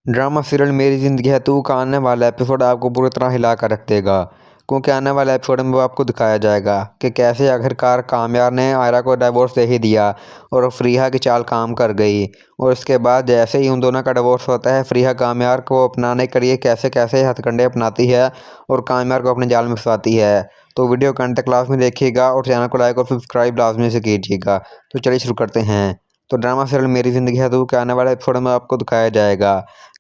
Drama serial मेरी ज़िंदगी है तू का आने वाला एपिसोड आपको पूरी तरह हिला कर रख देगा। क्योंकि आने वाले एपिसोड में वो आपको दिखाया जाएगा कि कैसे आखिरकार कामयार ने आयरा को डिवोर्स दे ही दिया और फ़रीहा की चाल काम कर गई। और इसके बाद जैसे ही उन दोनों का डिवोर्स होता है, फ़रीहा कामयार को अपनाने के लिए कैसे कैसे हथकंडे अपनाती है और कामयार को अपने जाल में फंसाती है। तो वीडियो को अंत तक लास्ट में देखिएगा और चैनल को लाइक और सब्सक्राइब लाजमी से कीजिएगा। तो चलिए शुरू करते हैं। तो ड्रामा सीरियल मेरी ज़िंदगी है तू के आने वाले एपिसोड में आपको दिखाया जाएगा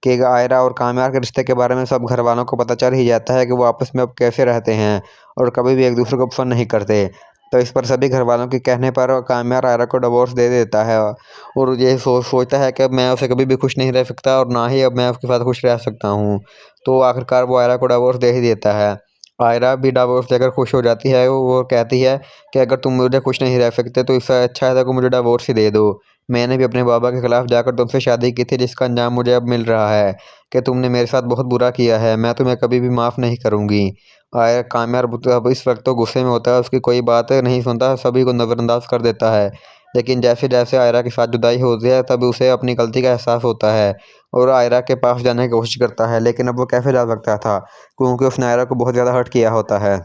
कि आयरा और कामयार के रिश्ते के बारे में सब घर वालों को पता चल ही जाता है कि वो आपस में अब कैसे रहते हैं और कभी भी एक दूसरे को पसंद नहीं करते। तो इस पर सभी घर वालों के कहने पर कामयार आयरा को डिवोर्स दे देता है और ये सोचता है कि अब मैं उसे कभी भी खुश नहीं रह सकता और ना ही अब मैं उसके साथ खुश रह सकता हूँ। तो आखिरकार वो आयरा को डिवोर्स दे ही देता है। आयरा भी डिवोर्स लेकर खुश हो जाती है। वो कहती है कि अगर तुम मुझे खुश नहीं रह सकते तो इससे अच्छा है कि मुझे डिवोर्स ही दे दो। मैंने भी अपने बाबा के खिलाफ जाकर तुमसे शादी की थी, जिसका अंजाम मुझे अब मिल रहा है कि तुमने मेरे साथ बहुत बुरा किया है। मैं तुम्हें कभी भी माफ़ नहीं करूँगी। आया कामयार अब इस वक्त तो गुस्से में होता है, उसकी कोई बात नहीं सुनता, सभी को नज़रअंदाज कर देता है। लेकिन जैसे जैसे आयरा के साथ जुदाई होती है तब उसे अपनी गलती का एहसास होता है और आयरा के पास जाने की कोशिश करता है। लेकिन अब वो कैसे जा सकता था, क्योंकि उसने आयरा को बहुत ज़्यादा हर्ट किया होता है।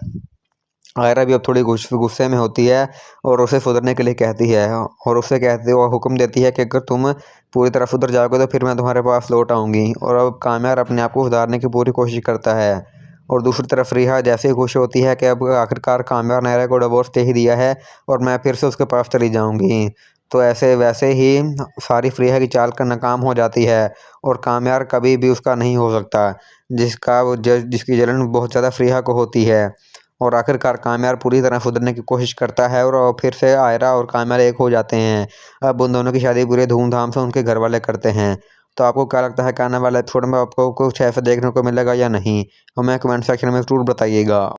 आयरा भी अब थोड़ी गुस्से में होती है और उसे सुधरने के लिए कहती है और उसे कहती है, वो हुक्म देती है कि अगर तुम पूरी तरह सुधर जाओगे तो फिर मैं तुम्हारे पास लौट आऊँगी। और अब कामयार अपने आप को सुधारने की पूरी कोशिश करता है। और दूसरी तरफ रिहा जैसे ही खुश होती है कि अब आखिरकार कामयार ने आयरा को डिवोर्स दे ही दिया है और मैं फिर से उसके पास चली जाऊँगी। तो ऐसे वैसे ही सारी फ़रीहा की चाल का नाकाम हो जाती है और कामयार कभी भी उसका नहीं हो सकता, जिसकी जलन बहुत ज़्यादा फ़रीहा को होती है। और आखिरकार कामयार पूरी तरह सुधरने की कोशिश करता है और फिर से आयरा और कामयार एक हो जाते हैं। अब उन दोनों की शादी पूरे धूमधाम से उनके घर वाले करते हैं। तो आपको क्या लगता है कि आने वाले एपिसोड में आपको कुछ ऐसा देखने को मिलेगा या नहीं? हमें कमेंट सेक्शन में ज़रूर बताइएगा।